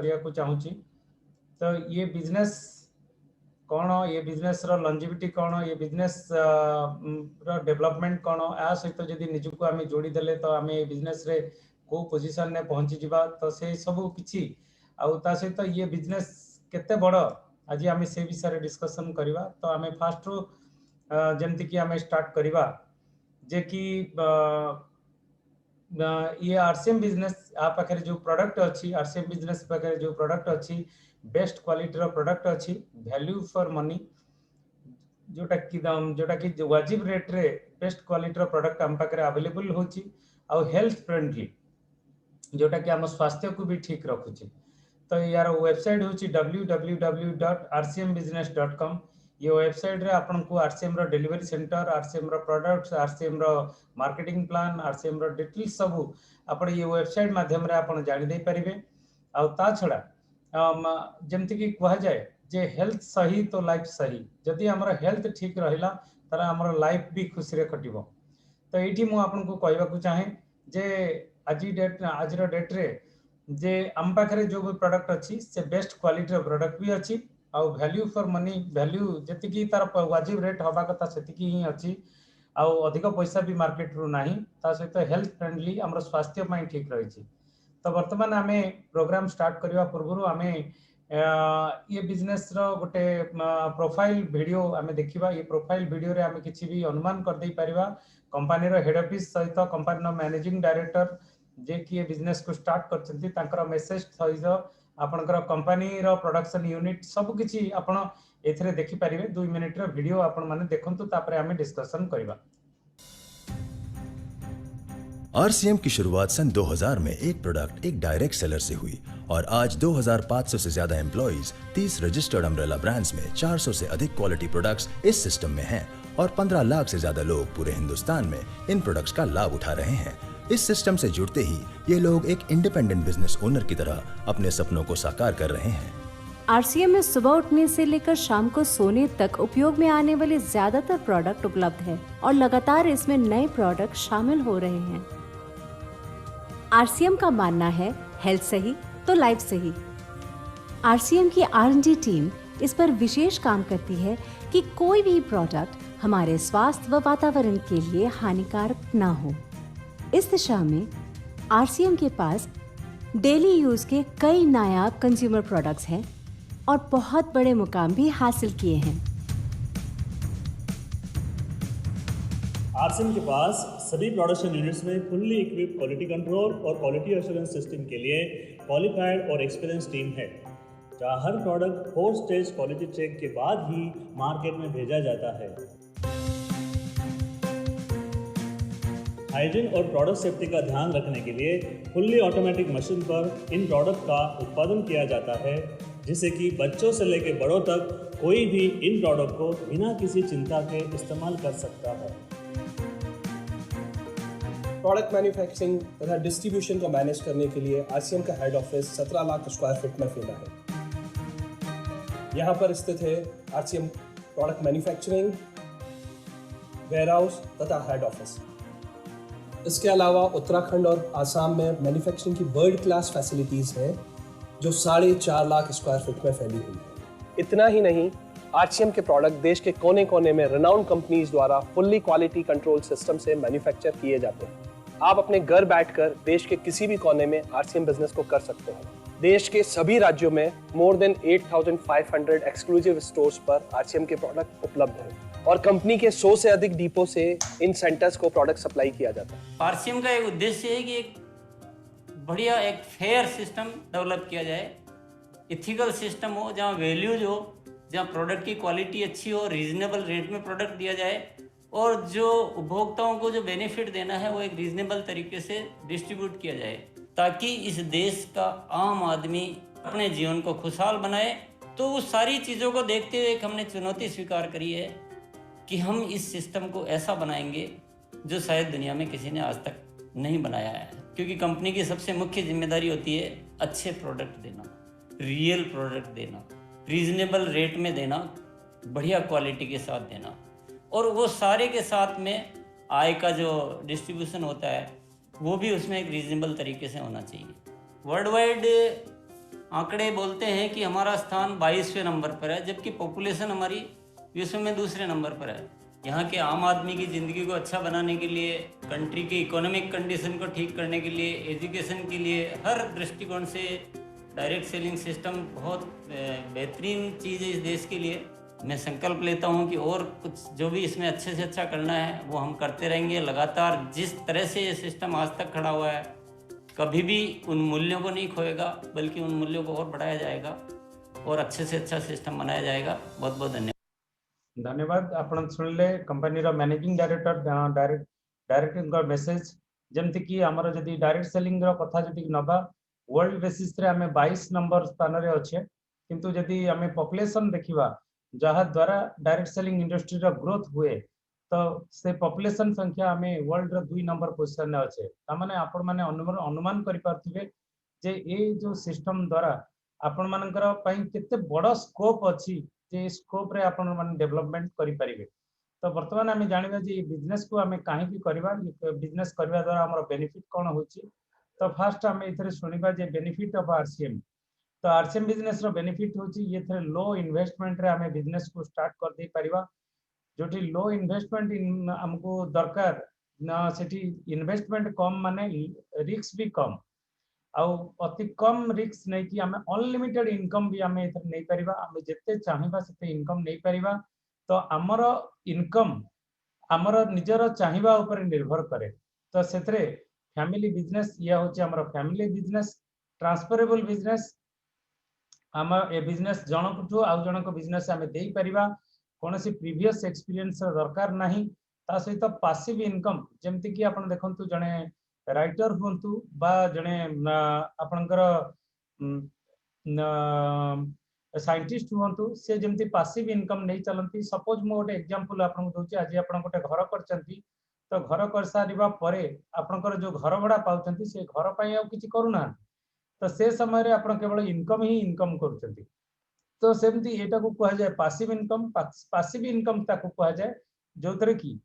करिया को चाहूची। तो ये बिजनेस कौन, ये बिजनेस रो लॉन्जिविटी कौन, ये बिजनेस रो डेवलपमेंट कौन, आ सहित जदि निजुको आम जोड़ी देले तो आम ये बिजनेस रे को पोजीशन ने पहुंची जिबा। तो से सब किछि आउ ता सहित ये बिजनेस केते बड़ आज आम से विषय डिस्कशन करवा। तो आम फास्ट रू जमती कि आम स्टार्ट करवा जे कि ये आरसीएम बिजनेस आ पाखे जो प्रोडक्ट अच्छी, आरसीएम बिजनेस पाखे जो प्रोडक्ट अच्छी बेस्ट क्वालिटी रो प्रोडक्ट अच्छी, वैल्यू फॉर मनी, जोटा कि वाजिब रेट रे बेस्ट क्वालिटी रो प्रोडक्ट हम पाखे अवेलेबल होची आउ हेल्थ फ्रेंडली, जोटा कि आम स्वास्थ्य को भी ठीक रखुची। तो यार वेबसाइट होची www.rcmbusiness.com। ये वेबसाइट रे आपन को आरसीएम रो डिलीवरी सेंटर, आरसीएम रो प्रोडक्ट्स, आरसीएम रो मार्केटिंग प्लान, आरसीएम रो डिटेल्स सब आपन ये वेबसाइट माध्यम रे आपन जानि दे परिबे। आ ता छडा जेमति कि कहा जाए जे हेल्थ सही तो लाइफ सही, जदि हमर हेल्थ ठीक रहिला तारा हमर लाइफ भी खुशी रे कटिबो। तो एठी मु आपन को कहबा को चाहे जे आज डेट रे जे आम पाखे जो भी प्रोडक्ट अच्छी से बेस्ट क्वालिटी प्रोडक्ट भी अच्छी आउ वैल्यू फॉर मनी, वैल्यू जी तार वाजिब रेट हवा कथा से ही अच्छी आउ अधिक पैसा भी मार्केट रू नाही, ता सहित हेल्थ फ्रेंडली हमर स्वास्थ्य पई ठीक रही। तो वर्तमान आम प्रोग्राम स्टार्ट करने पूर्व आम ये बिजनेस रो गोटे प्रोफाइल वीडियो आम देखा। ये प्रोफाइल वीडियो रे आम किसी भी अनुमान कर दे परिबा कंपनी रो हेड ऑफिस सहित कंपनी रो मैनेजिंग डायरेक्टर जे कि ये बिजनेस को स्टार्ट करछंती तांकर मेसेज सहित आपनकर कंपनी रो प्रोडक्शन यूनिट सब किछि आपण एथरे देखि परिबे। 2 मिनिट रो वीडियो आपण माने देखंतु, तापरे आम डिस्कशन करबा। आरसीएम की शुरुआत सन 2000 में एक प्रोडक्ट एक डायरेक्ट सेलर से हुई और आज 2500 से ज्यादा एम्प्लॉइज, 30 रजिस्टर्ड अम्ब्रेला ब्रांड्स में 400 से अधिक क्वालिटी प्रोडक्ट्स इस सिस्टम में हैं और 15 लाख से ज्यादा लोग पूरे हिंदुस्तान में इन प्रोडक्ट्स का लाभ उठा रहे हैं। इस सिस्टम से जुड़ते ही ये लोग एक इंडिपेंडेंट बिजनेस ओनर की तरह अपने सपनों को साकार कर रहे हैं। आरसीएम में सुबह उठने से लेकर शाम को सोने तक उपयोग में आने वाले ज्यादातर प्रोडक्ट उपलब्ध हैं और लगातार इसमें नए प्रोडक्ट शामिल हो रहे हैं। आरसीएम का मानना है हेल्थ सही तो लाइफ सही। आरसीएम की R&D टीम इस पर विशेष काम करती है कि कोई भी प्रोडक्ट हमारे स्वास्थ्य व वातावरण के लिए हानिकारक ना हो। इस दिशा में आरसीएम के पास डेली यूज के कई नायाब कंज्यूमर प्रोडक्ट्स हैं और बहुत बड़े मुकाम भी हासिल किए हैं। आरसीएम के पास सभी प्रोडक्शन यूनिट्स में फुल्ली इक्विप क्वालिटी कंट्रोल और क्वालिटी एश्योरेंस सिस्टम के लिए क्वालिफाइड और एक्सपीरियंस टीम है, जहां हर प्रोडक्ट 4 स्टेज क्वालिटी चेक के बाद ही मार्केट में भेजा जाता है। हाइजीन और प्रोडक्ट सेफ्टी का ध्यान रखने के लिए फुल्ली ऑटोमेटिक मशीन पर इन प्रोडक्ट का उत्पादन किया जाता है, जिससे कि बच्चों से लेकर बड़ों तक कोई भी इन प्रोडक्ट को बिना किसी चिंता के इस्तेमाल कर सकता है। प्रोडक्ट मैन्युफैक्चरिंग तथा डिस्ट्रीब्यूशन को मैनेज करने के लिए आरसीएम का head office 17 lakh square feet में फैला है। यहाँ पर स्थित है आरसीएम प्रोडक्ट मैन्युफैक्चरिंग, वेयरहाउस तथा हेड ऑफिस। इसके अलावा उत्तराखंड और आसाम में मैन्युफैक्चरिंग की वर्ल्ड क्लास फैसिलिटीज़ हैं, जो 4.5 लाख स्क्वायर फीट में फैली हुई है। इतना ही नहीं, आरसीएम के प्रोडक्ट देश के कोने कोने में रिनाउंड कंपनीज द्वारा फुल्ली क्वालिटी कंट्रोल सिस्टम से मैन्युफैक्चर किए जाते हैं। आप अपने घर बैठकर देश के किसी भी कोने में आरसीएम बिजनेस को कर सकते हैं। देश के सभी राज्यों में मोर देन 8,500 एक्सक्लूसिव स्टोर्स पर आरसीएम के प्रोडक्ट उपलब्ध हैं और कंपनी के 100 से अधिक डिपो से इन सेंटर्स को प्रोडक्ट सप्लाई किया जाता है। आरसीएम का एक उद्देश्य है कि एक बढ़िया एक फेयर सिस्टम डेवलप किया जाए, इथिकल सिस्टम हो, जहाँ वैल्यूज हो, जहाँ प्रोडक्ट की क्वालिटी अच्छी हो, रीजनेबल रेट में प्रोडक्ट दिया जाए और जो उपभोक्ताओं को जो बेनिफिट देना है वो एक रीजनेबल तरीके से डिस्ट्रीब्यूट किया जाए, ताकि इस देश का आम आदमी अपने जीवन को खुशहाल बनाए। तो उस सारी चीज़ों को देखते हुए एक हमने चुनौती स्वीकार करी है कि हम इस सिस्टम को ऐसा बनाएंगे जो शायद दुनिया में किसी ने आज तक नहीं बनाया है, क्योंकि कंपनी की सबसे मुख्य जिम्मेदारी होती है अच्छे प्रोडक्ट देना, रियल प्रोडक्ट देना, रीजनेबल रेट में देना, बढ़िया क्वालिटी के साथ देना, और वो सारे के साथ में आय का जो डिस्ट्रीब्यूशन होता है वो भी उसमें एक रीजनेबल तरीके से होना चाहिए। वर्ल्ड वाइड आंकड़े बोलते हैं कि हमारा स्थान 22वें नंबर पर है, जबकि पॉपुलेशन हमारी विश्व में दूसरे नंबर पर है। यहाँ के आम आदमी की ज़िंदगी को अच्छा बनाने के लिए, कंट्री की इकोनॉमिक कंडीशन को ठीक करने के लिए, एजुकेशन के लिए, हर दृष्टिकोण से डायरेक्ट सेलिंग सिस्टम बहुत बेहतरीन चीज़ है इस देश के लिए। मैं संकल्प लेता हूँ कि और कुछ जो भी इसमें अच्छे से अच्छा करना है वो हम करते रहेंगे लगातार। जिस तरह से ये सिस्टम आज तक खड़ा हुआ है, कभी भी उन मूल्यों को नहीं खोएगा, बल्कि उन मूल्यों को और बढ़ाया जाएगा और अच्छे से अच्छा सिस्टम बनाया जाएगा। बहुत बहुत धन्यवाद। धन्यवाद। आपण सुनिले कंपनी रो मैनेजिंग डायरेक्टर डायरेक्टर मेसेज, जमती कि हमर जदी डायरेक्ट सेलिंग रो कथा जदी नबा, वर्ल्ड बेसिस रे हमें 22 नंबर स्थान रे अच्छे, किंतु जदी हमें पॉपुलेशन देखिबा जहा द्वारा डायरेक्ट सेलिंग इंडस्ट्री रो ग्रोथ हुए, तो से पॉपुलेशन संख्या हमें वर्ल्ड रो 2 नंबर पोजीशन रे अच्छे। ता माने आपण माने अनुमान करि पारथिबे जे ए जो सिस्टम द्वारा आपण मानकर पई केते बड़ स्कोप अछि, जे स्कोप रे आपण माने डेवलपमेंट करि परिबे। तो वर्तमान आम जाना जे बिजनेस को आम कहीं करवा, बिजनेस करवा द्वारा हमर बेनिफिट कौन होची। तो फास्ट आम ए शुणा जे बेनिफिट ऑफ आरसीएम। तो आरसीएम बिजनेस रो बेनिफिट होची ये थे लो इन्वेस्टमेंट रे आम बिजनेस को स्टार्ट कर दे परिबा, जोठी लो इन्वेस्टमेंट हमको दरकार ना, सेठी इन्वेस्टमेंट कम माने रिस्क भी कम, आउ अति कम रिस्क नहीं कि आम अनलिमिटेड इनकम भी आम नहीं परिबा, आम जिते चाहिबा सेते इनकम नहीं परिबा। तो आमर इनकम आमर निजर चाहिबा ऊपर निर्भर करे। तो सेतरे फैमिली बिजनेस या होची आमर फैमिली बिजनेस, ट्रांसफरेबल बिजनेस। आम ए बिजनेस जनकठू आउ जनक बिजनेस आम दे परिबा, कोनोसी प्रीवियस एक्सपीरियंस दरकार नाही। ता सहित पासिव इनकम, जेमति कि आपण देखंतु जने राइटर हुंतु बा जने आपणकर साइंटिस्ट हुंतु, से जमती पासिव इनकम नहीं चलती। सपोज मो गोटे एग्जांपल आपन को दोची, आज आपन गोटे घर करचंती, तो घर कर सारिबा परे आपनकर जो घर भड़ा पाउचंती से घर पई आ किछि करूना, तो से समय रे आपन केवल इनकम ही इनकम करूचंती। तो सेमती एटा को कहा जाए पासिव इनकम। पासिव इनकम ताको कहा जाए जो तरे की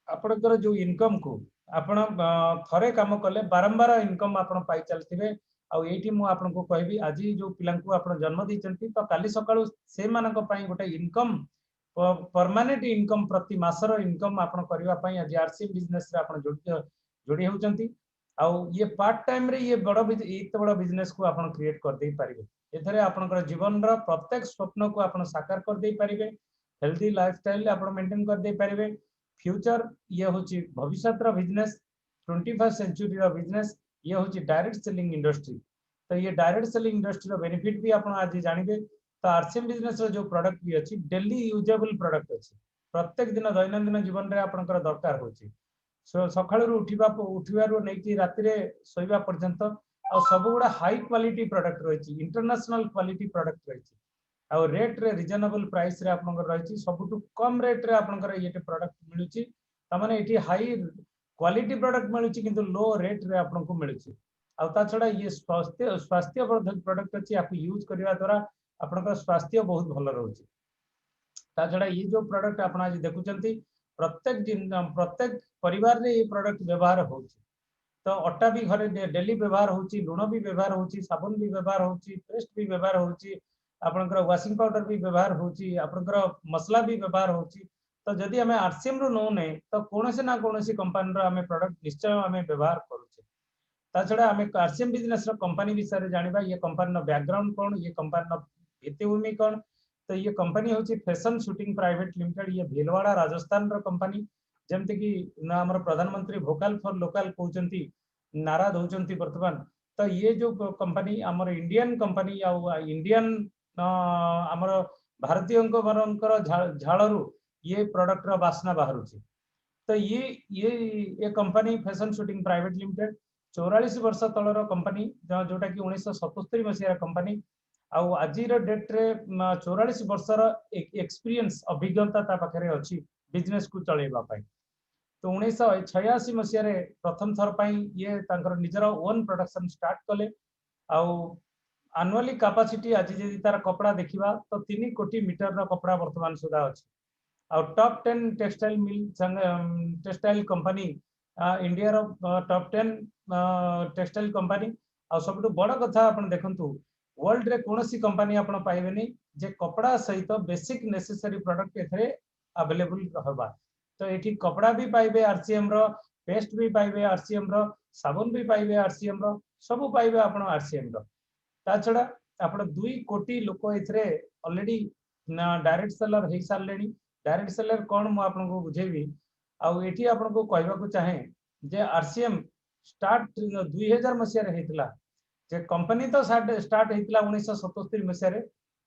आपनकर जो इनकम को आपण थरे काम कले बारंबार इनकम आपण पाई चलथिबे। आ एठी मु आपन को कहबी, आज जो पिलां को आपण जन्म दैचंती, तो काली सकाळू से मानक पई गोटे इनकम, परमानेंट इनकम, प्रति मासर इनकम आपण करबा पई आज आरसीएम बिजनेस रे आपण जोड़ी होचंती। आ ये पार्ट टाइम रे ये बड़ बिजनेस को आपण क्रिएट कर दे पारिबे। एथरे आपनकर जीवन रो प्रत्येक स्वप्न को आपण साकार कर दे पारिबे। हेल्दी लाइफस्टाइल आपण मेंटेन कर दे पारिबे। फ्यूचर ये होची भविष्यत रो बिजनेस, 21st सेंचुरी रो बिजनेस, ये होची डायरेक्ट सेलिंग इंडस्ट्री। तो ये डायरेक्ट सेलिंग इंडस्ट्री रो बेनिफिट भी आपण आज जानिबे। तो आरसीएम बिजनेस रो जो प्रोडक्ट भी अछि, डेली यूजेबल प्रोडक्ट अछि, प्रत्येक दिन दैनंदिन जीवन रे आपनकर दरकार होची। सकाळू उठिबारू नै कि राति रे सोइबा पर्यंत आ सब गुडा हाई क्वालिटी प्रोडक्ट रहिछि, इंटरनेशनल क्वालिटी प्रोडक्ट रहिछि। आ रेट रे रिजनेबल प्राइस रे आपनकर रहिछि, सबटु कम रेट रे आपनकर ये प्रोडक्ट मिलुछि। त माने एठी हाई क्वालिटी प्रोडक्ट मिलुछि किंतु लो रेट रे आपनको मिलुछि। आ ता छडा ये स्वास्थ्य वर्धक प्रोडक्ट अछि, आपको यूज करबा द्वारा आपनकर स्वास्थ्य बहुत भलो रहउछि। ता छडा ये जो प्रोडक्ट आपण आज देखुचंती, प्रत्येक दिन प्रत्येक परिवार रे ये प्रोडक्ट व्यवहार होउछि। तो अट्टा भी घरे डेली व्यवहार होउछि, लुण भी व्यवहार होउछि, साबुन भी व्यवहार होउछि, पेस्ट भी व्यवहार होउछि, आपनकर वाशिंग पाउडर भी व्यवहार होउछि, आपनकर मसला भी व्यवहार होउछि। तो जदि हमें आरसीएम रो नो ने, तो कोनोसे ना कोनोसे कंपनी रो हमें प्रोडक्ट निश्चय हमें व्यवहार करूछे। ता छडा हमें आरसीएम बिजनेस रो कंपनी विषय रे जानिबा, ये कंपनी रो बैकग्राउंड कोन, ये कंपनी रो भित्तिभूमि कोन। तो ये कंपनी होची फैशन शूटिंग प्राइवेट लिमिटेड, ये भीलवाड़ा राजस्थान रो कंपनी। जेमते कि ना हमर प्रधानमंत्री वोकल फॉर लोकल कहउचंती, नारा दउचंती वर्तमान। तो ये जो कंपनी हमर इंडियन कंपनी आ इंडियन हमर भारतीय बरंकर झाड़ू ये प्रोडक्ट रो बासना बाहरुची। तो ये company fashion shooting private limited 44 वर्ष तलर कंपनी, जोटा कि 1977 मसीहा कंपनी। आज डेट रे 44 वर्षर एक्सपीरियंस अभिज्ञता ता पाखरे अछि बिजनेस को चलेबा पाई। तो 1986 मसीहा रे प्रथम थर पाई ये तांकर निजर ओन प्रोडक्शन स्टार्ट कले। एनुअली कैपेसिटी आज जदि तार कपड़ा देखिबा तो 3 कोटी मीटर रो कपड़ा वर्तमान सुधा अछि। Top 10 textile mill textile company India रो टॉप 10 टेक्सटाइल कंपनी। सबटु बड़ कथा आपण देखंतु वर्ल्ड रे कोनोसी कंपनी आपण पाइबेनी जे कपड़ा सहित बेसिक नेसेसरी प्रोडक्ट एथरे अवेलेबल रहबा। तो एठी कपड़ा भी पाइबे आरसीएम रो, पेस्ट भी पाइबे आरसीएम रो, साबुन भी पाइबे आरसीएम रो, सब पाइबे आपण आरसीएम रो। ता छड़ा आपण 2 कोटी लोक एथरे ऑलरेडी डायरेक्ट सेलर हे सारलेनी। डायरेक्ट सेलर कोन मु आपन को बुझेबी आ एठी आपन को कहबा को चाहे जे आरसीएम स्टार्ट 2000 मसिया रे हेतला जे कंपनी तो स्टार्ट हेतला 1977 मसिया रे,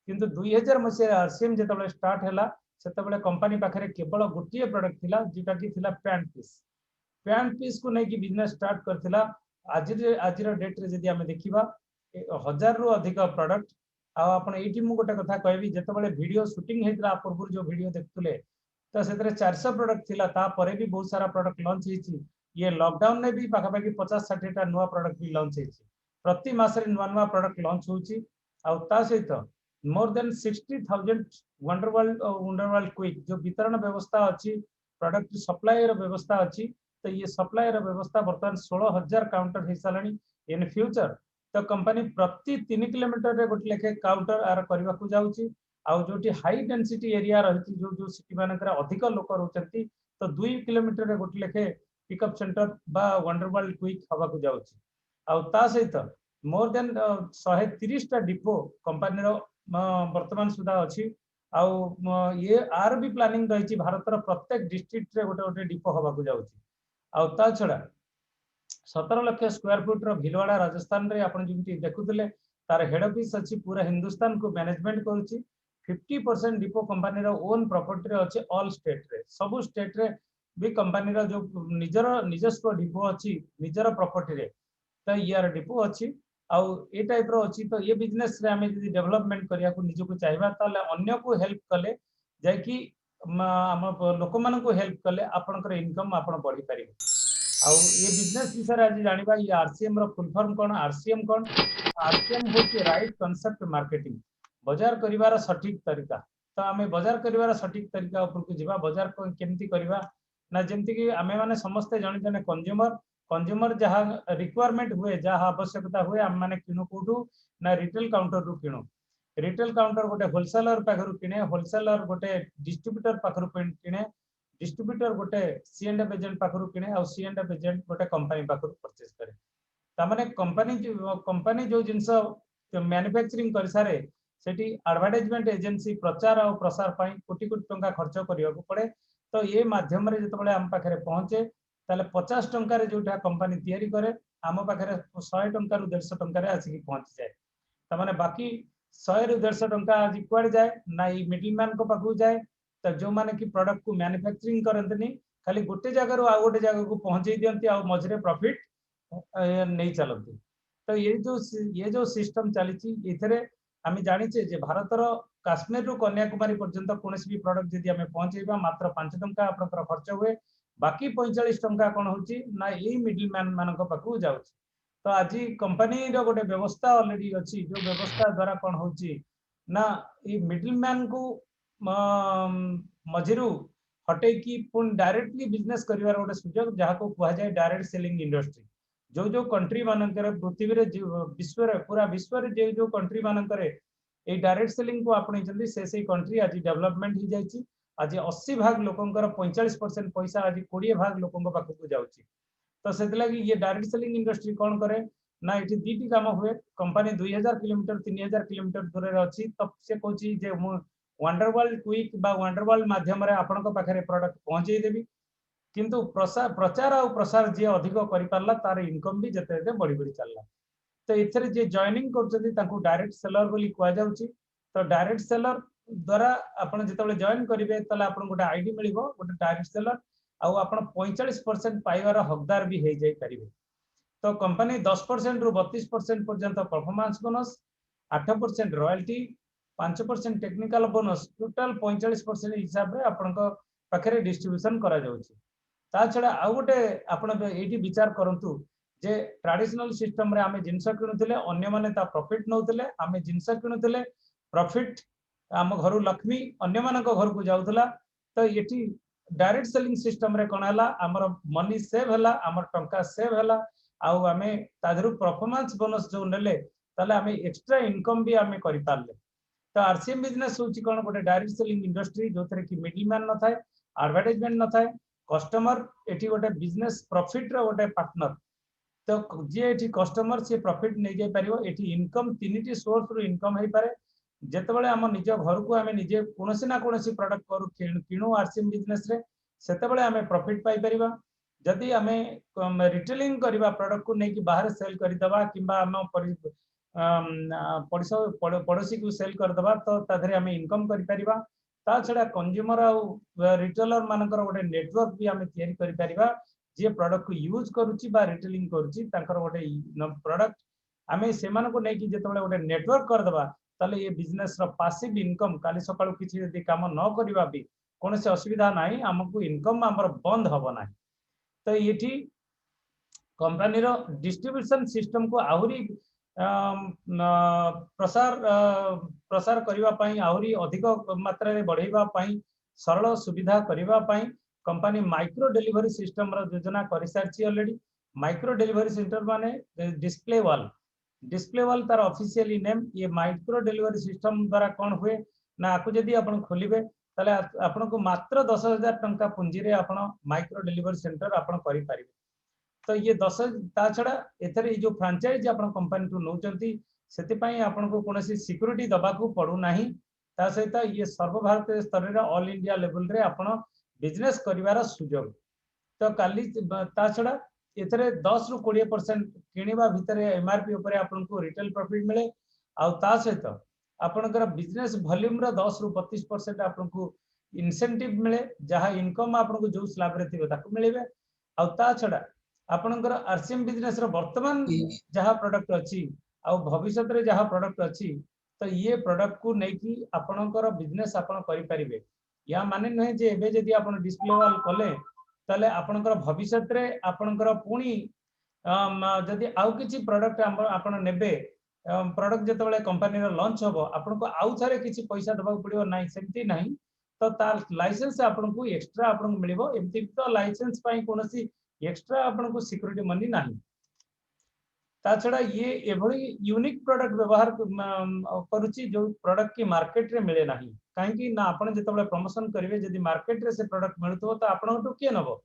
किंतु 2000 मसिया आरसीएम जेतबे स्टार्ट हैला सेतबे कंपनी पाखरे केवल गोटिए प्रोडक्ट थिला जेटा कि थिला पैंट पीस को नै कि बिजनेस स्टार्ट करथिला। आज रो डेट रे जदी हमें देखिबा 1000 रु अधिक प्रोडक्ट आ आपण एठी मु गोटे कथा कहबी जेतबे वीडियो शूटिंग हेतला पूर्व जो वीडियो देखथुले तो सेतरे 400 प्रोडक्ट थिला, ता परे भी बहुत सारा प्रोडक्ट लॉन्च हेची। ये लॉकडाउन ने भी पाखापाखि 50-60 टा नुआ प्रोडक्ट भी लॉन्च हेची। प्रति मासरे नुआ प्रोडक्ट लॉन्च होची आ ता सहित मोर देन 60,000 वंडरवर्ल्ड क्विक जो वितरण व्यवस्था अछि, प्रोडक्ट सप्लाई रो व्यवस्था अछि। तो ये सप्लाई रो व्यवस्था वर्तमान 16,000 काउंटर हे सालानी। इन फ्यूचर तो कंपनी प्रति 3 किलोमीटर रे गोटे लेखे काउंटर आर करबा को जाउची। आ जोटी हाई डेंसिटी एरिया रही जो सिटी मानकर अधिक लोक रहउचंती तो 2 किलोमीटर रे गोटे लेखे पिकअप सेंटर बा वंडरवर्ल्ड क्विक हवा को जाउची। आ ता सहित मोर देन 130 टा डिपो कंपनी रो वर्तमान सुधा अछि। आ ये आर भी प्लानिंग रही भारत रो प्रत्येक डिस्ट्रिक्ट रे गोटे गोटे डिपो हवा को जाउची। आ ता छड़ा 17 लाख स्क्वायर फुट रो भिलवाड़ा राजस्थान रे आपण जेमती देखुतले तार हेड ऑफिस अछि, पूरा हिंदुस्तान को मैनेजमेंट करूची। 50% डिपो कंपनी रो ओन प्रॉपर्टी रे अछि ऑल स्टेट रे। सब स्टेट रे भी कंपनी रो जो निजस्व डिपो अछि निजर प्रॉपर्टी रे तो यार डिपो अछि। आउ ए टाइप रो अछि तो ये बिजनेस रे हमें यदि डेवलपमेंट करिया को निजो को चाहिबा ताले अन्य को हेल्प कले जाय कि हम लोक मान को हेल्प कले आपनकर इनकम आपन बढ़ी परिबे। आउ ये बिजनेस विषय आज जानिबा ये आरसीएम रो फुल फॉर्म कोन, आरसीएम कोन? आरसीएम होची राइट कांसेप्ट मार्केटिंग, बाजार करिवार सटीक तरीका। तो आमे बाजार करिवार सटीक तरीका ऊपर को जिबा। बाजार को केमती करिवा ना जेमती कि आमे माने समस्त जने जने कंज्यूमर जहां रिक्वायरमेंट हुए जहां आवश्यकता हुए आम माने किनु कोठू ना रिटेल काउंटर रु किनु। रिटेल काउंटर गोटे होलसेलर पाखरु किने, होलसेलर गोटे डिस्ट्रीब्यूटर पाखरु किने, डिस्ट्रीब्यूटर गोटे सी&एफ एजेंट पाखरु किने और सी&एफ एजेंट गोटे कंपनी पाखरु परचेज करे। ता माने कंपनी जो जिंस मैन्युफैक्चरिंग कर सारे सेठी एडवर्टाइजमेंट एजेंसी प्रचार और प्रसार पाई कोटी कोटी टंका खर्च करिया को पड़े। तो ये माध्यम रे जतबेले हम पाखरे पहुंचे ताले 50 टंका रे जोटा कंपनी तयारी करे आम पाखरे 100 टंका रु 150 टंका रे आसी पहुंच जाए। त माने बाकी 100 रु 150 टंका आज कुआड़ जाए ना ई मिडिल मैन को पाखु जाए। तो जो माने कि प्रोडक्ट को मैन्युफैक्चरिंग करंतनी खाली गोटे जगह रु आ गोटे जगह को पहुंचे दियंती आ मझरे प्रॉफिट नहीं चलती। तो ये जो सिस्टम चली इथरे आम जाचे जे भारत काश्मीर रु कन्याकुमारी पर्यंत कौन भी प्रोडक्ट जदि आम पहुंचेबा मात्र 5 टंका आपनकर खर्च हुए, बाकी 45 टंका कौन होची ना ये मिडिल मैन मानक पाखु जाउची। तो आज कंपनी रो गोटे व्यवस्था ऑलरेडी अछि जो व्यवस्था द्वारा कौन होची ना ये मिडिल मैन को मझिरु हटे की पुन डायरेक्टली बिजनेस करिवार गोटे सुजोग जहा को कहा जाए डायरेक्ट सेलिंग इंडस्ट्री। जो कंट्री मानकर पृथ्वी रे विश्व रे पूरा विश्व रे जो कंट्री मानकर ए डायरेक्ट सेलिंग को आपणी जल्दी से कंट्री आज डेवलपमेंट ही जाइछि। आज 80 भाग लोकंकर 45% पैसा आज 20 भाग लोकंक पाखु को जाउछि। तो सेत लगी ये डायरेक्ट सेलिंग इंडस्ट्री कौन करे ना एठी दीटी काम हुए। कंपनी 2000 किलोमीटर 3000 किलोमीटर दूर रे अछि तब से कहछि जे वंडरवर्ल्ड क्विक बा वंडरवर्ल्ड माध्यम रे आपनक पाखरे प्रोडक्ट पहुंचै देबी, किंतु प्रचार और प्रसार जे अधिक करि पारला तार इनकम भी जते बढ़ी बढ़ी चलला। तो इथरे जे जॉइनिंग करछथि तांको डायरेक्ट सेलर बोली कुआ जाउछि। तो डायरेक्ट सेलर द्वारा आपण जेतबे जॉइन करिवे तले आपण गोटे आईडी मिलिबो गोटे डायरेक्ट सेलर आ आपण 45% पाइबार हकदार भी हे जाई परिबे। तो कंपनी 10% रु 32% पर्यंत performance bonus, 8% royalty, 5% technical bonus, total 45% हिसाब रे आपण पाखरे डिस्ट्रीब्यूशन करा जाउछि। ता छडा आ गोटे आपण एठी विचार करंतु जे ट्रेडिशनल सिस्टम रे आमे जिंस किनुथिले अन्य माने ता प्रॉफिट नउथिले, आमे जिंस किनुथिले प्रॉफिट आम घर लक्ष्मी अन्य मानक घर को जाउथला। तो एठी डायरेक्ट सेलिंग सिस्टम रे कोन हला हमर मनी सेव हला, हमर टंका सेव हला, आउ आमे तादरु परफॉर्मेंस बोनस जो नेले ताले आमे एक्स्ट्रा इनकम भी आमे करि पारले। तो आरसीएम बिजनेस होची कोन गोटे डायरेक्ट सेलिंग इंडस्ट्री जो थरे कि मिडिल मैन न थाए, एडवर्टाइजमेंट न थाए, कस्टमर एठी गोटे बिजनेस प्रॉफिट रो गोटे पार्टनर। तो जे एठी कस्टमर से प्रॉफिट नै जाय परिबो, एठी इनकम तीनिटी सोर्स रो इनकम हेई पारे। जेतेबेले हम निज घर को आमे निजे कोनोसी ना कोनोसी प्रोडक्ट करू किणु आरसीएम बिजनेस रे, सेतेबेले आमे प्रॉफिट पाई परिबा। जदि आमे रिटेलिंग करिबा प्रोडक्ट को नै कि बाहर सेल करि दबा किबा हम पड़ोसी को सेल कर दबा तो ताधरे हमें इनकम करि परिबा। ता छडा कंज्यूमर आ रिटेलर मानकर गोटे नेटवर्क भी हमें तयारी करि परिबा, जे प्रोडक्ट को यूज करूची बा रिटेलिंग करूची तांकर गोटे प्रोडक्ट हमें सेमान को नै कि जेतेबेले गोटे नेटवर्क कर दबा, ताले ये बिजनेस रो पासिव इनकम काली सकाळु किछि यदि काम न करिबा भी कोनोसी असुविधा नाही, हमकु इनकम हमर बंद हबो नाही। तो येठी कंपनी रो डिस्ट्रीब्यूशन सिस्टम को आहुरी प्रसार करिबा पई, आहुरी अधिक मात्रा रे बढ़ाइबा पई, सरल सुविधा करिबा पई कंपनी माइक्रो डिलीवरी सिस्टम रो योजना करि Sarchi already. Micro delivery centre माने डिस्प्ले वाल तार ऑफिशियली नेम। ये माइक्रो डिलीवरी सिस्टम द्वारा कोन हुए ना, आपको जदि आपण खोलिबे ताले आपण को मात्र 10,000 टंका पुंजी रे आपण माइक्रो डिलीवरी सेंटर आपण करि पारिबे। तो ये 10 ता छड़ा एथरे जो फ्रांचाइज आपण कंपनी टू नौचंती सेति पई आपण को कोनोसी सिक्योरिटी दबा को पड़ू नाही। ता सहित ये सर्व भारतीय स्तर रे ऑल इंडिया लेवल रे आपण बिजनेस करिवार सुजोग। तो काली ता छड़ा एथरे 10 रु 20% किनिबा भितरे एमआरपी ऊपर आपण को रिटेल प्रॉफिट मिले। आ ता सहित आपनकर बिजनेस वॉल्यूम रो 10 रु 32% आपण को इंसेंटिव मिले, जहा इनकम आपण को जो स्लैब रे थिबे ताकू मिलेबे। आ ता छड़ा आपनकर आरसीएम बिजनेस रो वर्तमान जहा प्रोडक्ट अछि आ भविष्य रे जहा प्रोडक्ट अछि, तो ये प्रोडक्ट को नै कि आपनकर बिजनेस आपण करि परिबे। या माने नै जे एबे जदि आपण डिस्प्ले वाल कले तले आपनकर भविष्य रे आपनकर पुणी जदि आउ किछि प्रोडक्ट आपण नेबे, प्रोडक्ट जेतेबेले कंपनी रो लॉन्च होबो आपण को आउ थारे किछि पैसा दबा पड़िबो नै, सेमति नै। तो तार लाइसेंस आपण को एक्स्ट्रा आपण को मिलिबो। एमति तो लाइसेंस पई कोनोसी एक्स्ट्रा आपण को सिक्योरिटी मनी नाही। ता छड़ा ये एभली यूनिक प्रोडक्ट व्यवहार करूची जो प्रोडक्ट की मार्केट रे मिले नाही। काहे कि ना आपण जेतेबेले प्रमोशन करिवे जदि मार्केट रे से प्रोडक्ट मिलतो तो आपण तो के नबो।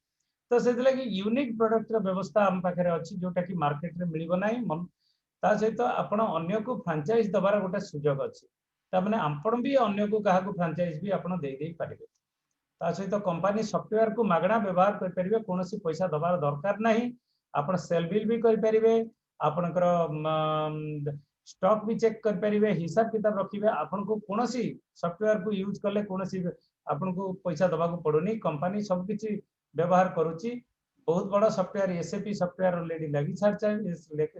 तो सेति लागि यूनिक प्रोडक्ट रो व्यवस्था हम पाखरे अछि जोटा कि मार्केट रे मिलिबो नाही। ता सहित आपण अन्य को फ्रांचाइज दबार गोटे सुजोग अछि। ता माने आपण भी अन्य को काहा को फ्रांचाइज भी आपण देई देई पारिबे। ता सहित कंपनी सॉफ्टवेयर को मागणा व्यवहार कर परिबे, कोनोसी पैसा दबार दरकार नाही। आपण सेल बिल भी कर परिबे, आपनकर स्टॉक भी चेक कर परिबे, हिसाब किताब रखिबे। आपण को कोनोसी सॉफ्टवेयर को यूज करले कोनोसी आपण को पैसा दबा को पड़ोनी। कंपनी सब किछि व्यवहार करूची। बहुत बड़ा सॉफ्टवेयर एसएपी सॉफ्टवेयर ऑलरेडी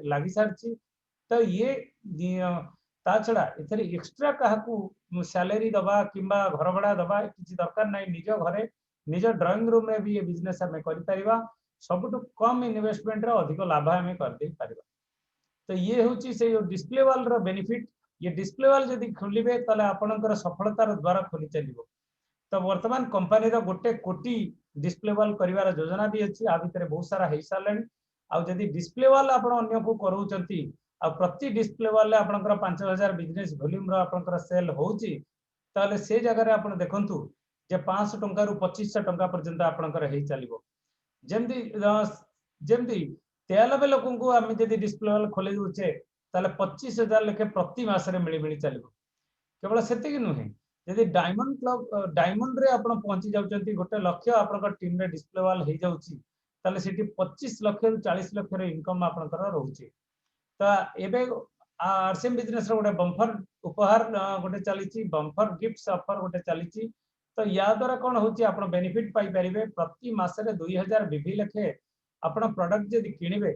लागी सारची। तो ये ता छड़ा एथरे एक्स्ट्रा काहा को सैलरी दबा किंबा घर भड़ा दबा किछि दरकार नाही। निज घरे निज ड्राइंग रूम में भी ये बिजनेस हमें करि परिबा। सबटु कम इन्वेस्टमेंट रो अधिक लाभ हमें कर दे परिबा। तो ये होची से डिस्प्ले वाल रो बेनिफिट। ये डिस्प्ले वाल जदि खोलिबे तले आपनकर सफलतार द्वारा खोली चलिबो। तो वर्तमान कंपनी रो 1 कोटी डिस्प्ले वाल करिवार योजना भी अछि। आ भितरे बहुत सारा हेई सालेन। आ जदि डिस्प्ले वाल आपण अन्य को करूचंती आ प्रति डिस्प्ले वाल ले आपनकर 5000 बिजनेस वॉल्यूम रो आपनकर सेल होउची, ताले से जगह रे आपण देखंतु जे 500 टंका रु 2500 टंका पर्यंत आपनकर हेई चलिबो। जेमदी 93 लोगों को आम जब डिस्प्ले वाल खोले दूचे ताले 25,000 लेखे प्रति मास रे मिली चलिबो। केवल सेतिक नुहे, जदि डायमंड क्लब डायमंड रे आपण पहुंची जाउचंती 1 लाख आपनकर टीम रे डिस्प्ले वाल हेई जाउची, ताले सेठी 25 लाख रु 40 लाख रे इनकम आपनकर रहउची। तो एबे आरसीएम बिजनेस रो गोटे बम्पर उपहार गोटे चलीची, बम्पर गिफ्ट्स ऑफर गोटे चलीची। तो या द्वारा कौन होची आपण बेनिफिट पाई परिबे। प्रति मास रे 2000 बीवी लेखे आपण प्रोडक्ट जदि किनिबे,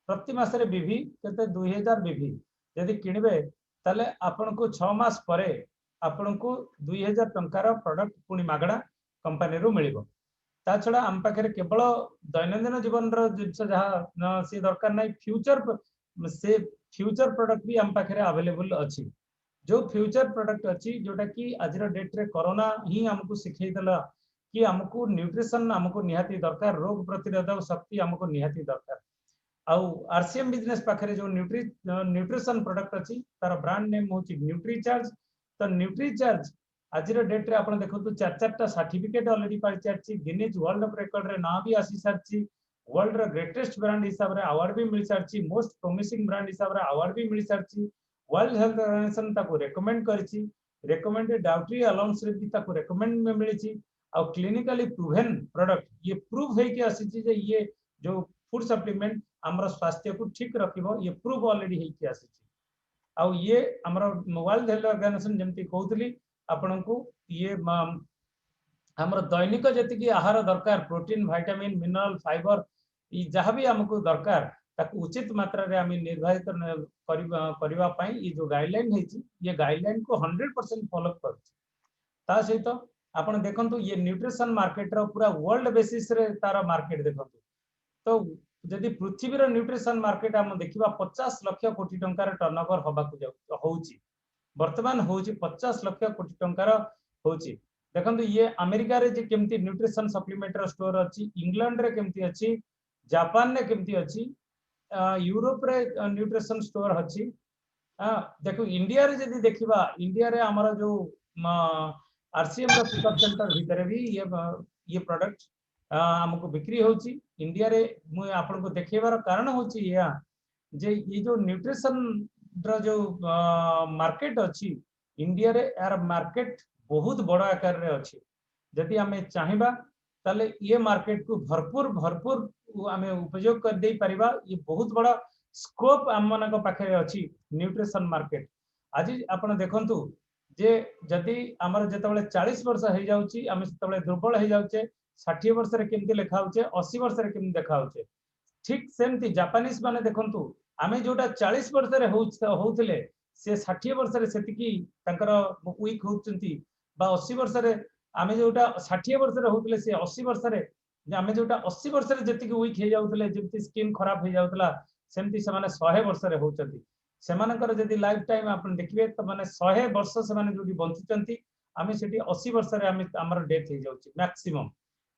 प्रति मास रे बीवी केते 2000 बीवी जदि किनिबे ताले आपण को 6 मास परे आपण को 2000 टंकार प्रोडक्ट पुनी मागणा कंपनी रो मिलिबो। ता छडा हम पाखरे केवल दैनंदिन जीवन रो जिंस जहा से दरकार नै, फ्यूचर प्रोडक्ट भी हम पाखरे अवेलेबल अछि। जो फ्यूचर प्रोडक्ट अछि जोटा कि आज डेट रे कोरोना ही हमको सिखै दला कि हमको न्यूट्रिशन हमको निहाती दरकार, रोग प्रतिरोधक शक्ति हमको निहाती दरकार। आउ आरसीएम बिजनेस पाखरे जो न्यूट्रिशन प्रोडक्ट अछि तार ब्रांड नेम होची न्यूट्रीचार्ज। तो न्यूट्रीचार्ज आज डेट रे आपण देखो 4-4टा सर्टिफिकेट ऑलरेडी पाई सारछि, गिनीज वर्ल्ड ऑफ रिकॉर्ड रे ना भी आसी सारछि, वर्ल्ड रो ग्रेटेस्ट ब्रांड हिसाब रे अवार्ड भी मिल सारछि, मोस्ट प्रोमिसिंग ब्रांड हिसाब रे अवार्ड भी मिल सारछि, वर्ल्ड हेल्थ ऑर्गेनाइजेशन ताको रेकमेंड करछि, रेकमेंडेड डाउटरी अलाउंस रे भी ताको रेकमेंड में मिलिछि। और क्लिनिकली प्रूवन प्रोडक्ट ये प्रूव है कि आसी जे ये जो फूड सप्लीमेंट हमर स्वास्थ्य को ठीक रखिबो, ये प्रूव ऑलरेडी है कि आसी। आउ ये हमर वर्ल्ड हेल्थ ऑर्गेनाइजेशन जेमती कहउतली आपन को ये हमर दैनिक जति की आहार दरकार प्रोटीन विटामिन मिनरल फाइबर ई जहाँ भी हमको दरकार ताकू उचित मात्रा रे हम निर्धारित करबा पई ये जो गाइडलाइन है ये गाइडलाइन को 100% फॉलो कर। ता सहित आपण देखंतु ये न्यूट्रिशन मार्केट रो पूरा वर्ल्ड बेसिस रे तार मार्केट देखंतु। तो जदि पृथ्वी रो न्यूट्रिशन मार्केट हम देखिबा 50 लाख कोटी टंकार टर्नओवर होबा को होउची, वर्तमान होउची 50 लाख कोटी टंकार होउची। देखंतु ये अमेरिका रे जे केमती न्यूट्रिशन सप्लीमेंट रो स्टोर अछि, इंग्लैंड रे केमती अछि, जापान रे केमती अछि, यूरोप रे न्यूट्रिशन स्टोर अछि। देखो इंडिया रे जदि देखिबा इंडिया रे हमर जो आरसीएम रो पिकअप सेंटर भीतर भी ये प्रोडक्ट हमको बिक्री होची। इंडिया रे मु आपन को देखेबार कारण होची या जे ये जो न्यूट्रिशन रो जो मार्केट अछि इंडिया रे यार मार्केट बहुत बड़ा आकार रे अछि। जदि हमें चाहिबा ताले ये मार्केट को भरपूर भरपूर हमें उपयोग कर दे परिबा। ये बहुत बड़ा स्कोप हम मन को पाखे अछि न्यूट्रिशन मार्केट। आज आपण देखंतु जे जदि हमर जेतबेले 40 वर्ष हे जाउची हम सेतबेले दुर्बल हे जाउचे, 60 वर्ष रे केमती लेखा होचे, 80 वर्ष रे केमती देखा होचे। ठीक सेमती जापानीज माने देखंतु आमे जोटा 40 वर्ष रे होउतले से 60 वर्ष रे सेतिकी तांकर वीक होउचंती, बा 80 वर्ष रे आमे जोटा 60 वर्ष रे होउतले से 80 वर्ष रे आमे जोटा 80 वर्ष रे जतिकी वीक हे जाउतले, जेमती स्किन खराब हे जाउतला सेमती से माने 100 वर्ष रे होउचंती। सेमानकर जदि लाइफ टाइम आपण देखिबे तो माने 100 वर्ष से माने जोडी बंचुचंती, आमे सेठी 80 वर्ष रे आमे हमर डेथ हे जाउची मैक्सिमम।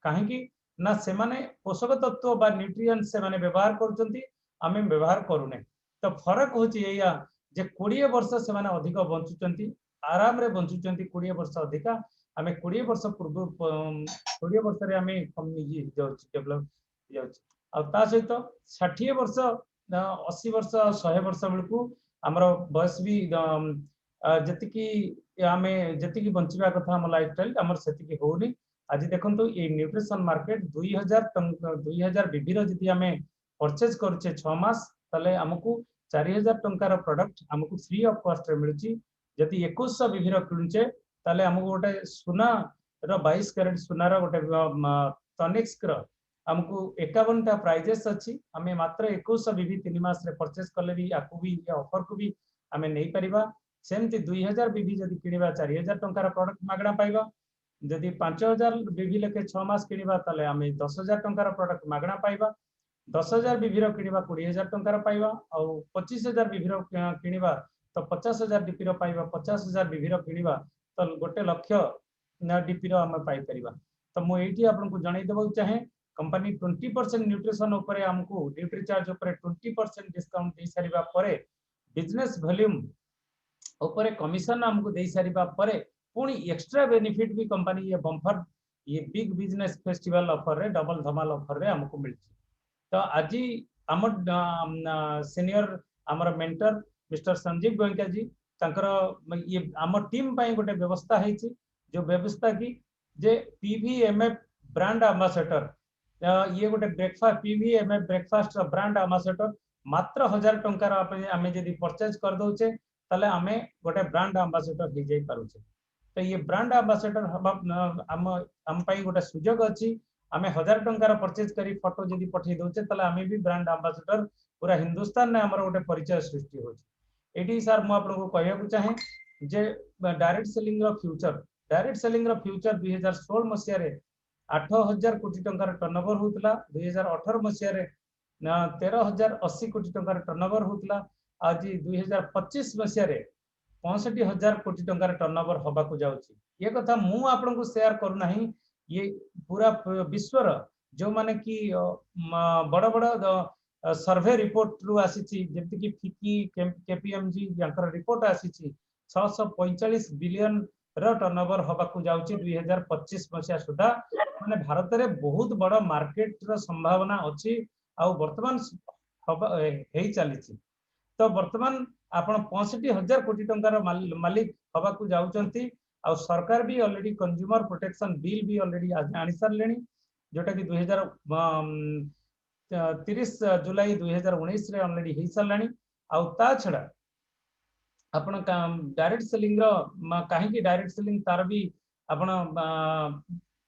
काहे कि ना से माने पोषक तत्व बा न्यूट्रिएंट्स से माने व्यवहार करचंती, आमे व्यवहार करूने। तो फरक होची एया जे 20 वर्ष से माने अधिक बंचुचंती, आराम रे बंचुचंती 20 वर्ष अधिका। आमे 20 वर्ष पूर्व 20 वर्ष रे आमे कम ये जाउची डेवलप जाउची। आ ता सहित 60 वर्ष 80 वर्ष 100 वर्ष बेलकू हमर बयस भी जतिकी आमे जतिकी बंचिबा कथा हम लाइफ स्टाइल हमर सेतिकी होउनी। आज देखंतु ये न्यूट्रिशन मार्केट 2000 बीबी रो जति हमें परचेज करछे 6 मास तले हमकु 4000 टंकार प्रोडक्ट हमकु फ्री ऑफ कॉस्ट रे मिलुची। जति 2100 बीबी रो किनुचे तले हमकु गोटे सोना रो 22 कैरेट सोना रो गोटे टॉनिक्स रो हमकु 51 टा प्राइजेस अछि। हमें मात्र 2100 बीबी 3 मास रे परचेज करले भी आकु भी ये ऑफर को भी हमें नहीं परिबा। सेमती 2000 बीबी जति किनिबा 4000 टंकार प्रोडक्ट मागणा पाइबा। जदि 5000 बीबी लेके 6 मास किनिबा तले हमें 10000 टंकार प्रोडक्ट मागणा पाइबा। 10000 बीबी रो किनिबा 20000 टंकार पाइबा। और 25000 बीबी रो किनिबा तो 50000 डीपी रो पाइबा। 50000 बीबी रो किनिबा तो 1 लाख डीपी रो हम पाई परिबा। तो मु एठी आपन को जणाई देबो चाहे कंपनी 20% न्यूट्रिशन ऊपर हमको न्यूट्रीचार्ज ऊपर 20% डिस्काउंट दे सारिबा परे, बिजनेस वॉल्यूम ऊपर कमिशन हमको दे सारिबा परे पुणी एक्स्ट्रा बेनिफिट भी कंपनी ये बम्फर ये बिग बिजनेस फेस्टिवल ऑफर रे डबल धमाल ऑफर रे हमको मिलची। तो आज हमर सीनियर हमर मेंटर मिस्टर संजीव गोयंका जी तांकर ये हमर टीम पाई गोटे व्यवस्था हेची, जो व्यवस्था की जे पीवीएमएफ ब्रांड एम्बेसडर ये गोटे ब्रेकफास्ट पीवीएमएफ ब्रेकफास्ट ब्रांड एम्बेसडर मात्र 1000 टंकार आमे जदी परचेज कर दोचे तले आमे गोटे ब्रांड एम्बेसडर हो जाई पारुचे। तो ये ब्रांड एम्बेसडर हम पाई गोटे सुजोग अछि। आमे 1000 टंकार परचेज करी फोटो जदी पठे दोचे तले आमे भी ब्रांड एम्बेसडर पूरा हिंदुस्तान ने हमर गोटे परिचय सृष्टि होची। एटी सर मु आपन को कहया को चाहे जे डायरेक्ट सेलिंग रो फ्यूचर 2016 मसिया रे 8000 कोटी टंकार टर्नओवर होतला। 2018 मसिया रे 13080 कोटी टंकार टर्नओवर होतला। आज 2025 मसिया रे 65000 कोटी टंकार टर्नओवर होबा को जाउची। ये कथा मु आपन को शेयर करू नाही, ये पूरा विश्वर जो माने कि बड़ बड़ सर्वे रिपोर्ट रु आसी जेमती कि फिकी केपीएमजी यांकर रिपोर्ट आसी 645 बिलियन रो टर्नओवर हबाकू जाउची 2025 मसिया सुधा माने भारत रे बहुत बड़ मार्केट रो संभावना अछि आ वर्तमान हेई चली तो वर्तमान आपण 65,000 कोटी टंकार मालिक हबाकू जाउचंती आ सरकार भी ऑलरेडी कंज्यूमर प्रोटेक्शन बिल भी ऑलरेडी आनी सारलेनी जोटा कि 30 जुलाई 2019 रे ऑलरेडी हेई सारलानी आ ता छडा आपण डायरेक्ट सेलिंग रो काहे कि डायरेक्ट सेलिंग तार भी आपण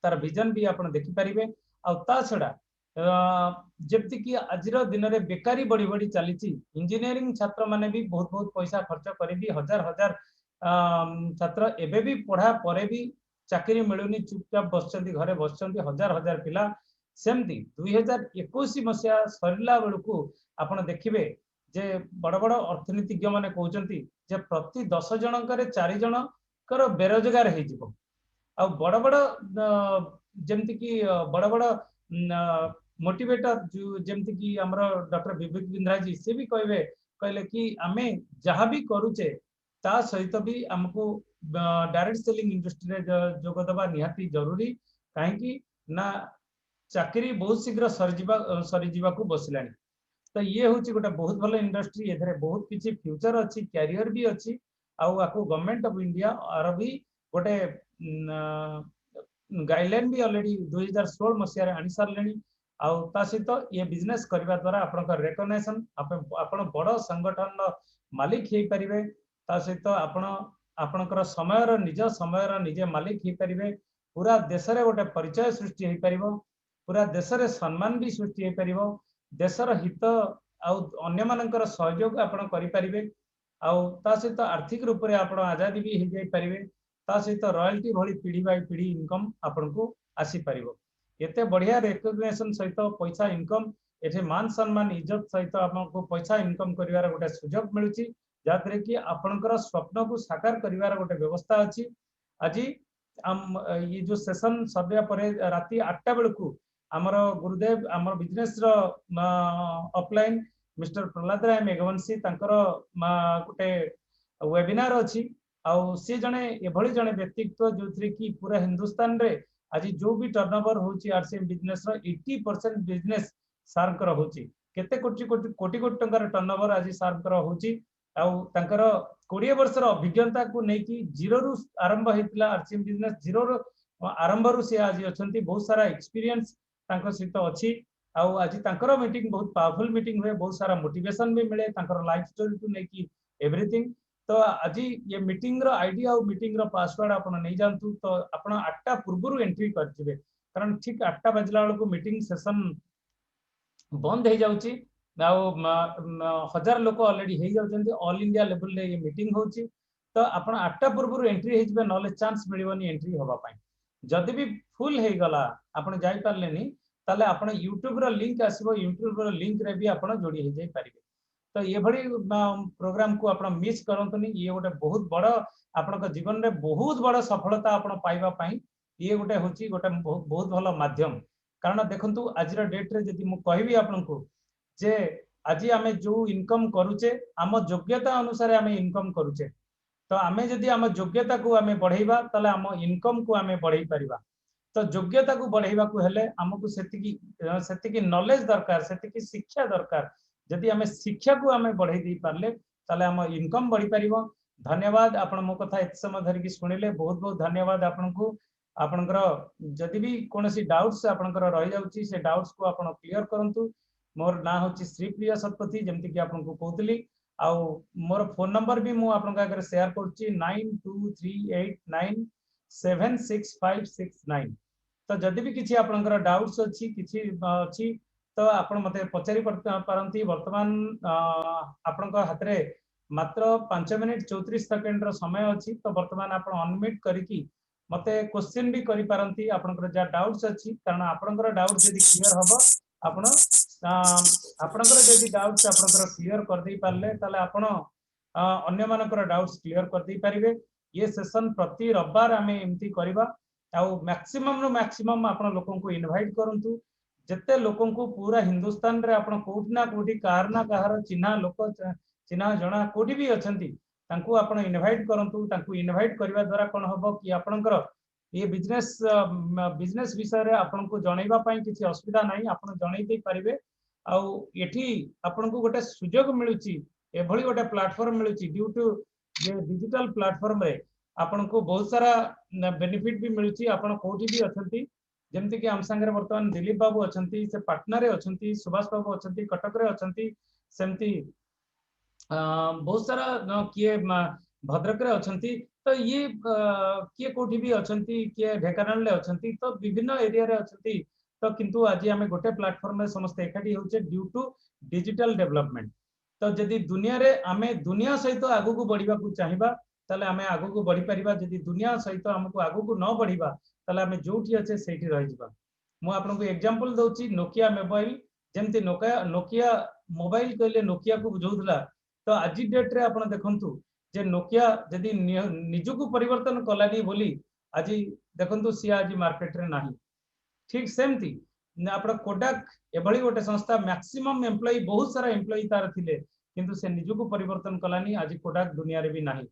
तार विजन भी आपण देखि परिबे आ ता छडा जबकि कि आज दिन में बेकारी बढ़ी बढ़ी चली इंजीनियरिंग छात्र माने भी बहुत बहुत पैसा खर्च कर भी हजार हजार छात्र एबे भी पढ़ा परे भी चाकरी मिलूनी चुपचाप बस घरे बस हजार हजार पिला सेमती 2021 मसीहा सरला बेलू आपण देखिबे जे बड़ बड़ अर्थनीतिज्ञ माने कहउचंती जे प्रति 10 जनकर 4 जनकर बेरोजगार हे जिवो आ बड़ बड़ जेमती कि बड़ बड़ मोटिवेटर जेमती कि हमरो डॉक्टर विवेक बिंद्रा जी से भी कहले कि आमे जहाँ भी करूचे ता सहित भी हमको डायरेक्ट सेलिंग इंडस्ट्री रे जोग दबा निहाती जरूरी काहे ना चाकरी बहुत शीघ्र सरीजा को बसलानी तो ये हूँ गोटे बहुत भल इंडस्ट्री ए बहुत किसी फ्यूचर अच्छी कैरियर भी अच्छी आपको गवर्नमेंट ऑफ इंडिया आर भी गोटे गाइडलाइन भी ऑलरेडी 2016 मसीह आनी सारे सहित ये बिजनेस करने द्वारा आपण रेकग्नाइजेशन आपण बड़ संगठन मालिक हो पारे सहित आपणकर समय निजे मालिक हो पारे पूरा देश में गोटे परिचय सृष्टि हो पार पूरा देश में सम्मान भी सृष्टि हो पार देशर हित अन्य मानकर सहयोग आपण करें सहित आर्थिक रूप से आप आजादी भी हो जाए सहित रॉयल्टी भली पीढ़ी बाय पीढ़ी इनकम आपन को आसी परिबो एते बढ़िया रिकग्निशन सहित पैसा इनकम एठे मान सम्मान इज्जत सहित आपको पैसा इनकम करिवार गोटे सुजोग मिलुची जातरे कि आपनकर स्वप्न को साकार करिवार गोटे व्यवस्था अछि आज ये जो सेशन सर्वे परे राति 8टा बेलू आमर गुरुदेव आमर बिजनेस रो ऑफलाइन मिस्टर प्रहलाद राय मेघवंशी तांकर गोटे वेबिनार अछि आउ सी जने एभली जने व्यक्तित्व जो कि पूरा हिंदुस्तान रे आज जो भी टर्नओवर होची आरसीएम बिजनेस रो 80% बिजनेस सारकर होची केते कोटी कोटी कोटी कोटी टंकार टर्नओवर आज सारकर होची आउ तांकर 20 वर्षर अभिज्ञता को नै कि जीरो रु आरंभ हेतला आरसीएम बिजनेस जीरो रु आरंभ रु से आज अछंती बहुत सारा एक्सपीरियंस तांकर सहित अछि आउ आज तांकर मीटिंग बहुत पावरफुल मीटिंग हुए बहुत सारा मोटिवेशन भी मिले तांकर लाइफ स्टोरी टू नै कि एवरीथिंग तो आज ये मीटिंग रो आईडी और मीटिंग रो पासवर्ड आपण नहीं जानतु तो आपण 8टा पूर्व एंट्री करथिबे कारण ठीक 8टा बजला बेलू मीटिंग सेशन बंद हो जाउची हजार लोक ऑलरेडी हो जाउचंती ऑल इंडिया लेवल रे ये मीटिंग होची तो आपण 8टा पूर्व एंट्री हे जबे नॉलेज चांस मिलिवनी एंट्री होबा पाई जदी भी फुल हे गला आपण जाई पारलेनी ताले आपण YouTube रो लिंक आसीबो YouTube रो लिंक रे भी आपण जोड़ी हे जाई पारिबे तो ये भली प्रोग्राम को आप मिस करंतुनी ये गोटे बहुत बड़ आपण जीवन में बहुत बड़ सफलता आपण पाइबा पाई ये गोटे होची गोटे बहुत भल माध्यम कारण देखंतु आज डेट रे जदि मु कहबी आपन को जे आज आमे जो इनकम करूचे आम योग्यता अनुसार आमे इनकम करूचे तो आमे जदि आम योग्यता को आमे बढ़ाइबा ताले आम इनकम को आमे बढ़ाई परिबा तो योग्यता को बढ़ाइबा को हेले हमकु सेतिकी नॉलेज दरकार सेतिकी शिक्षा दरकार जदि आमे शिक्षा को आमे बढ़ाई दी पारले ताले आम इनकम बढ़ी परिबो धन्यवाद आपण मो कथा एत समय धरिकी सुनिले बहुत बहुत धन्यवाद आपण को आपनकर जदि भी कोनोसी डाउट्स आपनकर रहि जाउची से डाउट्स को आपण क्लियर करंतु मोर ना होची श्रीप्रिया सतपथी जेमति कि आपण को कहतली आ मोर फोन नंबर भी मु आपण का अगर शेयर करची 9238976569 तो जदि भी किछि आपनकर डाउट्स अछि किछि अछि तो आपण मते पचारि पारंती वर्तमान आपण हाथ रे मात्र 5 मिनिट 34 सेकंड रो समय अछि तो वर्तमान आपण अनम्यूट करिकी मते क्वेश्चन भी करि पारंती आपनकर जा डाउट्स अछि कारण आपनकर डाउट जदि क्लियर हबो आपण आपनकर जदि डाउट्स आपनकर क्लियर कर दे पारले ताले आपण अन्य मानकर डाउट्स क्लियर कर दे पारिबे ये सेशन प्रति रविवार आमे एमती करबा आ मैक्सिमम नो मैक्सिमम आपण लोकन को इनवाइट करंतु जिते लोकन को पूरा हिंदुस्तान रे आपण कोठी ना कोठी कार ना कहार चिन्हा लोक चिन्हा जना कोठी भी अछंती तांको आपण इनवाइट करंतु तांको इनवाइट करबा द्वारा कोन हबो कि आपणकर ये बिजनेस विषय रे आपण को जणैबा पई किछि असुविधा नाही आपण जणै दे परिबे आउ एठी आपण को गोटे सुजोग मिलुची एभली गोटे प्लेटफॉर्म मिलुची ड्यू टू जे डिजिटल प्लेटफॉर्म रे आपण को बहुत सारा बेनिफिट भी मिलुची आपण कोठी भी अछंती जेमति कि आम संगे वर्तमान दिलीप बाबू अछंती से पाटना रे अछंती सुभाष बाबू अछंती कटक रे अछंती सेमती बहुत सारा किए भद्रक रे अछंती तो ये किए कोठी भी अछंती किए ढेकानाल रे अछंती तो विभिन्न एरिया रे अछंती तो किंतु आज आमे गोटे प्लेटफॉर्म रे समस्त एकाठी होचे ड्यू टू डिजिटल डेवलपमेंट तो जदि दुनिया रे आमे दुनिया सहित आगु को बढ़िबा को चाहिबा तले आमे आगु को बढ़ी परिबा जदि दुनिया सहित हमको आगु को न बढ़िबा तले आमे जोठी अच्छे सेठी रहि जिबा मु आपन को एग्जांपल दउची नोकिया मोबाइल जेमति नोकिया मोबाइल कहले नोकिया को बुझौतला तो आज डेट रे आपण देखंतु जे नोकिया जदि निजको परिवर्तन कलानी बोली आज देखंतु सी आज मार्केट रे नाही ठीक सेमती आपण कोडाक एभली गोटे संस्था मैक्सिमम एम्प्लॉई बहुत सारा एम्प्लॉई तार थिले किंतु से निजको परिवर्तन कलानी आज कोडाक दुनिया रे भी नाही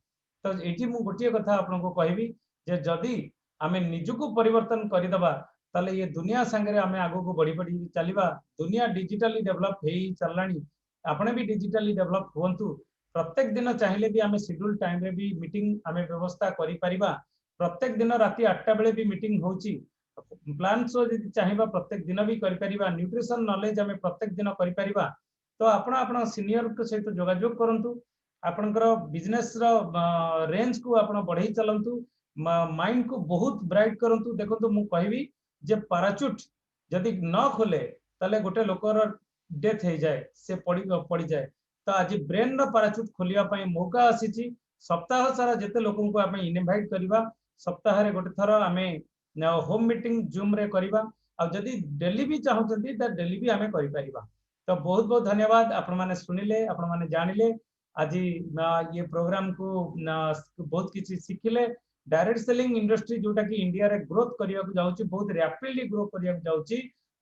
तो एठी मु गोटिए कथा आपण को कहबी जे जदि आमे निजको परिवर्तन करिदबा ताले ये दुनिया संगे आमे आगो को बढ़ी बढ़ी चलिबा दुनिया डिजिटली डेवलप हेई चललानी आपने भी डिजिटली डेवलप होंतु प्रत्येक दिन चाहिले भी आमे शेड्यूल टाइम रे भी मीटिंग आमे व्यवस्था करि परिबा प्रत्येक दिन राति 8टा बेले भी मीटिंग होची प्लान सो यदि चाहिबा प्रत्येक दिन भी करि परिबा न्यूट्रिशन नॉलेज आमे प्रत्येक दिन करि परिबा तो आपण सीनियर के सहित जोगाजोग करंतु आपनकर बिजनेस रो रेंज को आपण बढ़ई चलंतु माइंड को बहुत ब्राइट करंतु देखंतु मु कहबी जे पैराचूट जदि न खोले तले गोटे लोकर डेथ हो जाए से पड़ी जाए तो आज ब्रेन रो पैराचूट खोलिया पई मौका आसीची सप्ताह सारा जते लोकन को आमे इनवाइट करबा सप्ताह रे गोटे थरो आमे होम मीटिंग जूम रे करबा आ जदि डेली भी चाहउचंती त डेली भी आमे करि परिबा तो बहुत बहुत धन्यवाद आपण माने सुनिले आपण माने जानिले आज ये प्रोग्राम को बहुत किसी शिखिले डायरेक्ट सेलिंग इंडस्ट्री जोटा कि इंडिया रे ग्रोथ करिया को जाउची बहुत रैपिडली ग्रो करिया को जाउची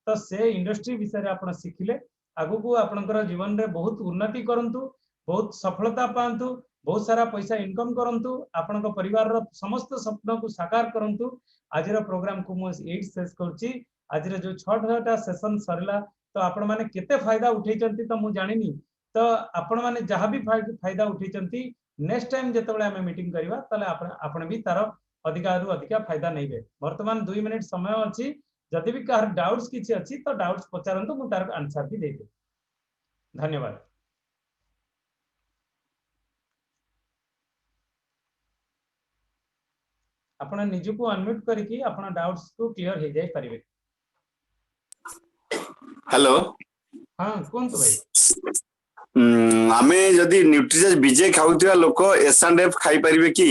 तो से इंडस्ट्री विषय रे आपण शिखिले आगु को आपनकर जीवन रे बहुत उन्नति करंतु बहुत सफलता पांतु बहुत सारा पैसा इनकम करंतु आपनक परिवार रो समस्त सपना को साकार करंतु आज रो प्रोग्राम को मु 8 शेष करची आज रे जो 6टा सेशन सरला तो आपण माने केते फायदा उठैचंती तो मु जानिनी तो आपण माने जहां भी फायदा उठैचंती नेक्स्ट टाइम जेतबेले हमें मीटिंग करबा तले आपण भी तार अधिकारु अधिका फायदा नैबे वर्तमान 2 मिनिट समय अछि जदि भी कार डाउट्स किछि अछि तो डाउट्स पचारंतु मु तार आंसर भी देबे धन्यवाद आपण निजु को अनम्यूट करके आपण डाउट्स को क्लियर हे जाय परिबे हेलो हां कोन तो भाई आमे जदि न्यूट्रिजस बीजे खाउतिया लोक एस&एफ खाई परिबे कि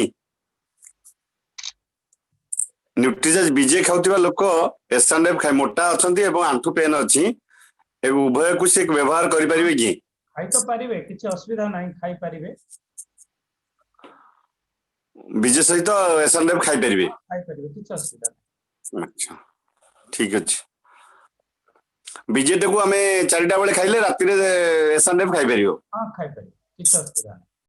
न्यूट्रिजस बीजे खाउतिया लोक एस&एफ खाई मोटा अछंती एवं आंठू पेन अछि एवं उभय को से व्यवहार करि परिबे कि खाई तो परिबे किछ असुविधा नाही खाई परिबे बीजे सहित एस&एफ खाई परिबे किछ असुविधा नाही अच्छा ठीक अछि बीजे को आमे 4टा बेले खाइले राति रे एस&एफ खाई परिबो हां खाई परिबे किछ असुविधा नाही